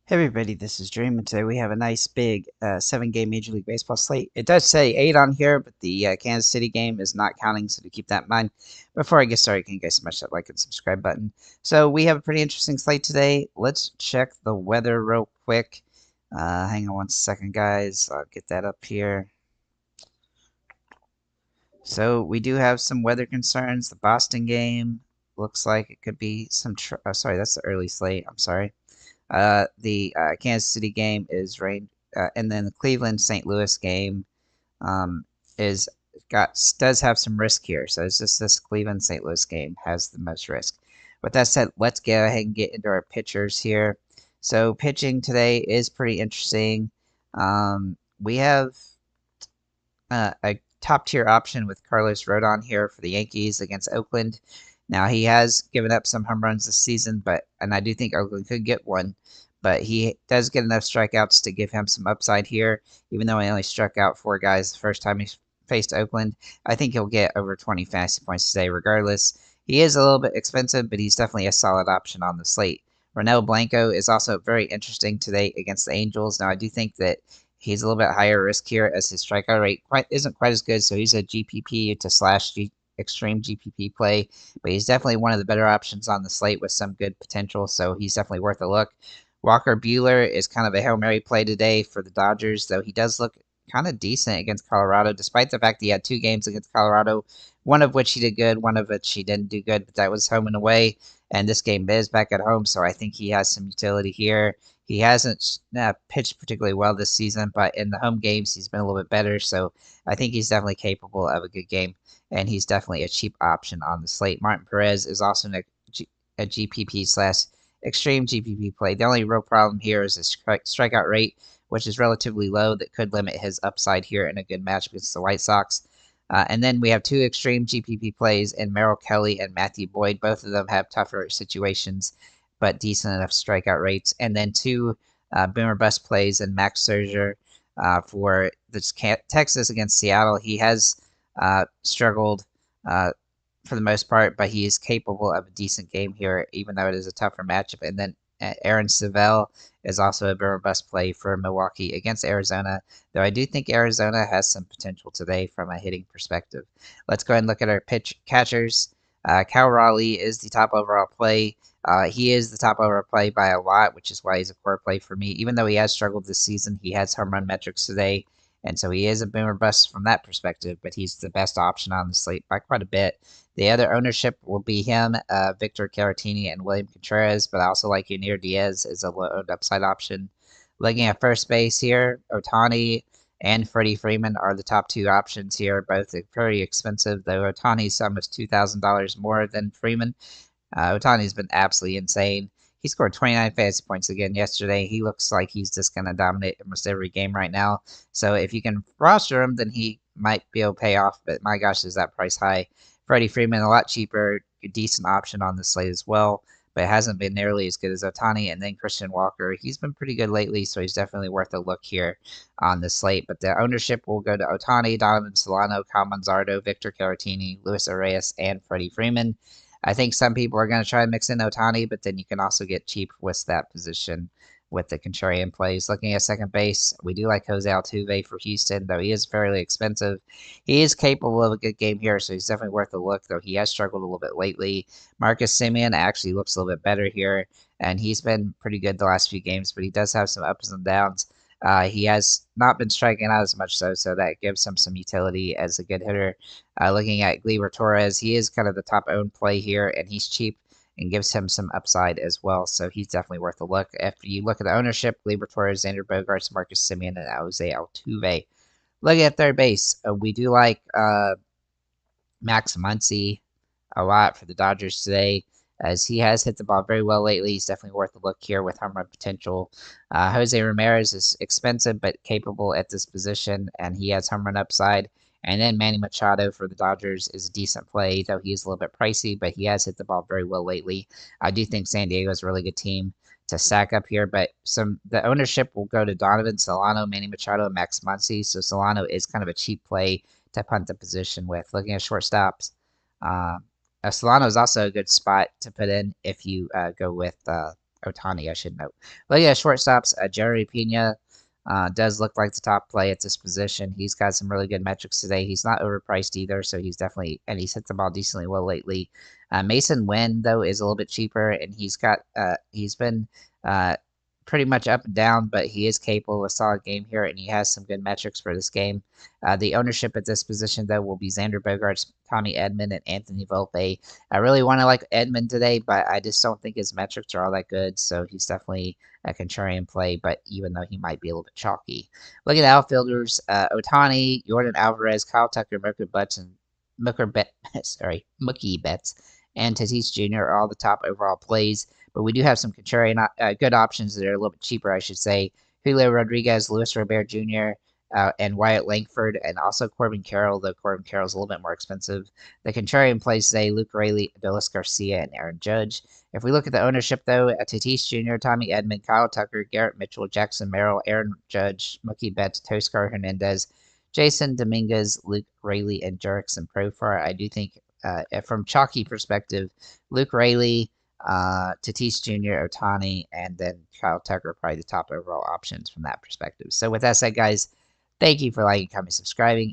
Hey everybody, this is Dream, and today we have a nice big 7-game Major League Baseball slate. It does say 8 on here, but the Kansas City game is not counting, so to keep that in mind. Before I get started, can you guys smash that like and subscribe button? So we have a pretty interesting slate today. Let's check the weather real quick. Hang on one second, guys. I'll get that up here. So we do have some weather concerns. The Boston game looks like it could be some... sorry, that's the early slate. I'm sorry. The Kansas City game is rain, and then the Cleveland St. Louis game is does have some risk here. So it's just this Cleveland St. Louis game has the most risk. With that said, let's go ahead and get into our pitchers here. So pitching today is pretty interesting. We have a top tier option with Carlos Rodon here for the Yankees against Oakland. Now he has given up some home runs this season, and I do think Oakland could get one, but he does get enough strikeouts to give him some upside here. Even though he only struck out 4 guys the first time he faced Oakland, I think he'll get over 20 fantasy points today regardless. He is a little bit expensive, but he's definitely a solid option on the slate. Ronel Blanco is also very interesting today against the Angels. Now I do think that he's a little bit higher risk here as his strikeout rate isn't quite as good, so he's a GPP to slash extreme GPP play, but he's definitely one of the better options on the slate with some good potential, so he's definitely worth a look. Walker Buehler is kind of a Hail Mary play today for the Dodgers, though he does look kind of decent against Colorado, despite the fact that he had 2 games against Colorado, one of which he did good, one of which he didn't do good, but that was home and away, and this game is back at home, so I think he has some utility here. He hasn't pitched particularly well this season, but in the home games, he's been a little bit better, so I think he's definitely capable of a good game, and he's definitely a cheap option on the slate. Martin Perez is also a GPP slash extreme GPP play. The only real problem here is his strikeout rate, which is relatively low, that could limit his upside here in a good match against the White Sox. And then we have 2 extreme GPP plays in Merrill Kelly and Matthew Boyd. Both of them have tougher situations, but decent enough strikeout rates. And then 2 boomer bust plays in Max Scherzer for the Texas against Seattle. He has struggled for the most part, but he is capable of a decent game here, even though it is a tougher matchup. And then Aaron Savell is also a boomer bust play for Milwaukee against Arizona, though I do think Arizona has some potential today from a hitting perspective. Let's go ahead and look at our catchers. Cal Raleigh is the top overall play. He is the top overall play by a lot, which is why he's a core play for me. Even though he has struggled this season, he has home run metrics today, and so he is a boomer bust from that perspective, but he's the best option on the slate by quite a bit. The other ownership will be him, Victor Caratini, and William Contreras, but I also like Yunier Diaz as a low upside option. Looking at first base here, Ohtani and Freddie Freeman are the top 2 options here. Both are pretty expensive, though Ohtani's almost $2,000 more than Freeman. Ohtani's been absolutely insane. He scored 29 fantasy points again yesterday. He looks like he's just going to dominate almost every game right now. So if you can roster him, then he might be able to pay off. But my gosh, is that price high? Freddie Freeman, a lot cheaper, a decent option on the slate as well, but it hasn't been nearly as good as Ohtani. And then Christian Walker, he's been pretty good lately, so he's definitely worth a look here on the slate. But the ownership will go to Ohtani, Donovan Solano, Kyle Manzardo, Victor Caratini, Luis Arias, and Freddie Freeman. I think some people are going to try to mix in Ohtani, but then you can also get cheap with that position with the contrarian plays. Looking at second base, we do like Jose Altuve for Houston, though he is fairly expensive. He is capable of a good game here, so he's definitely worth a look, though he has struggled a little bit lately. Marcus Semien actually looks a little bit better here, and he's been pretty good the last few games, but he does have some ups and downs. He has not been striking out as much, so that gives him some utility as a good hitter. Looking at Gleyber Torres, he is kind of the top owned play here, and he's cheap and gives him some upside as well, so he's definitely worth a look. After you look at the ownership, Gleyber Torres, Xander Bogaerts, Marcus Semien, and Jose Altuve. Looking at third base, we do like Max Muncy a lot for the Dodgers today, as he has hit the ball very well lately. He's definitely worth a look here with home run potential. Jose Ramirez is expensive but capable at this position, and he has home run upside. And then Manny Machado for the Dodgers is a decent play, though he is a little bit pricey, but he has hit the ball very well lately. I do think San Diego is a really good team to stack up here, but the ownership will go to Donovan Solano, Manny Machado, and Max Muncy. So Solano is kind of a cheap play to punt the position with. Looking at shortstops, Solano is also a good spot to put in if you go with Otani, I should note. But yeah, shortstops, Jerry Pena does look like the top play at this position. He's got some really good metrics today. He's not overpriced either, so he's definitely, and he's hit the ball decently well lately. Mason Wynn, though, is a little bit cheaper, and he's been uh, pretty much up and down, but he is capable of a solid game here, and he has some good metrics for this game. The ownership at this position, though, will be Xander Bogaerts, Tommy Edman, and Anthony Volpe. I really want to like Edman today, but I just don't think his metrics are all that good, so he's definitely a contrarian play, but even though he might be a little bit chalky. Look at outfielders, Otani, Jordan Alvarez, Kyle Tucker, Mookie Betts, and Tatis Jr. are all the top overall plays. But we do have some contrarian good options that are a little bit cheaper, I should say. Julio Rodriguez, Luis Robert Jr., and Wyatt Langford, and also Corbin Carroll, though Corbin Carroll's a little bit more expensive. The contrarian plays today, Luke Raley, Adolis Garcia, and Aaron Judge. If we look at the ownership, though, Tatis Jr., Tommy Edman, Kyle Tucker, Garrett Mitchell, Jackson Merrill, Aaron Judge, Mookie Betts, Toscar Hernandez, Jason Dominguez, Luke Raley, and Jurickson Profar. I do think, from chalky perspective, Luke Raley, Tatis Jr., Otani, and then Kyle Tucker are probably the top overall options from that perspective. So with that said, guys, thank you for liking, commenting, subscribing.